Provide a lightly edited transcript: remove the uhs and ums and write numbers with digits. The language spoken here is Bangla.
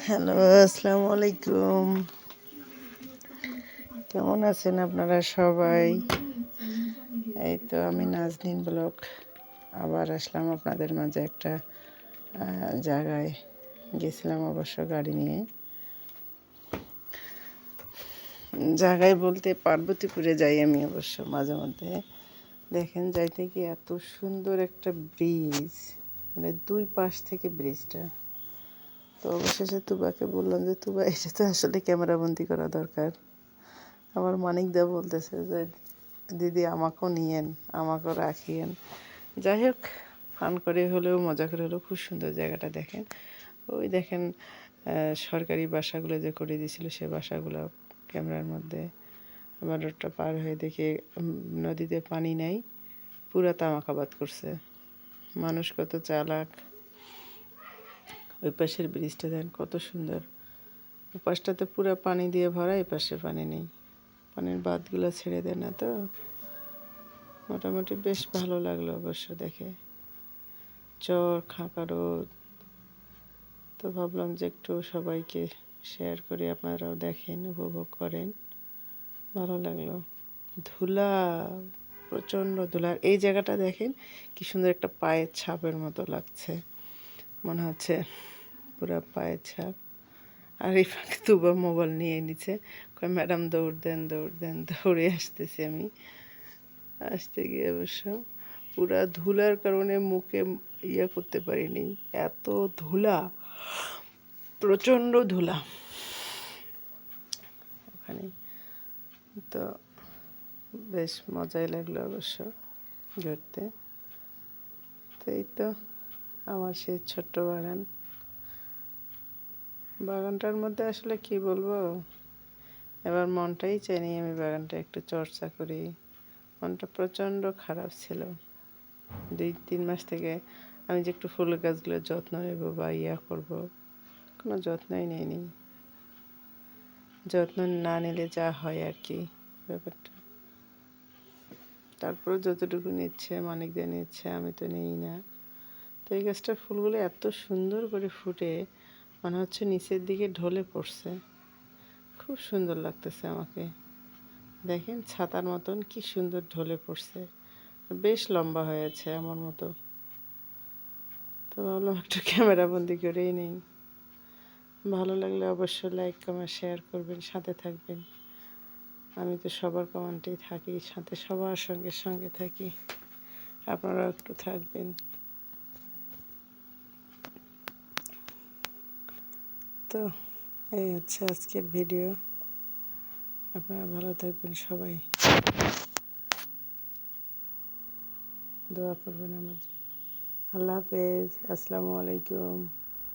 হ্যালো, আসসালামু আলাইকুম। কেমন আছেন আপনারা সবাই? এই তো আমি নাজনীন ব্লগ আবার আসলাম আপনাদের মাঝে একটা জায়গায় গেছিলাম অবশ্য গাড়ি নিয়ে। জায়গায় বলতে পার্বতীপুরে যাই আমি অবশ্য মাঝে মধ্যে। দেখেন যাইতে কি এত সুন্দর একটা ব্রিজ, মানে দুই পাশ থেকে ব্রিজটা। তো অবশেষে তুবাকে বললাম যে তুবা এটা তো আসলে ক্যামেরাবন্দি করা দরকার। আমার মানিকদা বলতেছে যে দিদি আমাকেও নিয়েন, আমাকেও রাখিয়েন। যাই হোক, ফান করে হলেও মজা করে হলেও খুব সুন্দর জায়গাটা দেখেন। ওই দেখেন সরকারি বাসাগুলো যে করে দিয়েছিল সে বাসাগুলো ক্যামেরার মধ্যে। আবার রোডটা পার হয়ে দেখে নদীতে পানি নাই, পুরা তামাকাবাদ করছে। মানুষ কত চালাক। ওই পাশের ব্রিজটা দেখেন কত সুন্দর। ওই পাশটাতে পুরো পানি দিয়ে ভরা, এই পাশে পানি নেই। পানির বাঁধগুলো ছেড়ে দেয় না তো। মোটামুটি বেশ ভালো লাগলো অবশ্য দেখে। চর খাঁকা রোদ। তো ভাবলাম যে একটু সবাইকে শেয়ার করি, আপনারাও দেখেন, উপভোগ করেন। ভালো লাগলো। ধুলা, প্রচণ্ড ধুলা। এই জায়গাটা দেখেন কি সুন্দর একটা পায়ের ছাপের মতো লাগছে, মনে হচ্ছে পুরো পায়ের ছাপ। আর এই ফাঁকে তুবা মোবাইল নিয়ে নিচ্ছে, কয় ম্যাডাম দৌড় দেন দৌড় দেন। দৌড়ে আসতেছি আমি। আসতে গিয়ে অবশ্য পুরা ধুলার কারণে মুখে করতে পারিনি, এত ধুলা, প্রচণ্ড ধুলা ওখানে। তো বেশ মজাই লাগলো অবশ্য ঘুরতে। তো এই তো আমার সেই ছোট্ট বাগানটার মধ্যে আসলে কি বলবো, এবার মনটাই চাইনি আমি বাগানটা একটু চর্চা করি। মনটা প্রচণ্ড খারাপ ছিল 2-3 মাস থেকে। আমি যে একটু ফুল গাছগুলোর যত্ন নেব বা করব, কোনো যত্নই নেইনি। যত্ন না নিলে যা হয় আর কি ব্যাপারটা। তারপরে যতটুকু নিচ্ছে মানিকদের নিচ্ছে, আমি তো নেই না। তো এই গাছটার ফুলগুলো এত সুন্দর করে ফুটে, মনে হচ্ছে নিচের দিকে ঢলে পড়ছে। খুব সুন্দর লাগতেছে আমাকে। দেখেন ছাতার মতন কি সুন্দর ঢলে পড়ছে, বেশ লম্বা হয়েছে আমার মতো। তো ভাবলাম একটু ক্যামেরা বন্দি করেই নেই। ভালো লাগলে অবশ্যই লাইক কমেন্ট শেয়ার করবেন, সাথে থাকবেন। আমি তো সবার কমেন্টেই থাকি, সাথে সবার সঙ্গে সঙ্গে থাকি, আপনারাও একটু থাকবেন। তো এই হচ্ছে আজকের ভিডিও। আপনারা ভালো থাকবেন, সবাই দোয়া করবেন আমার জন্য। আল্লাহ হাফেজ, আসসালামু আলাইকুম।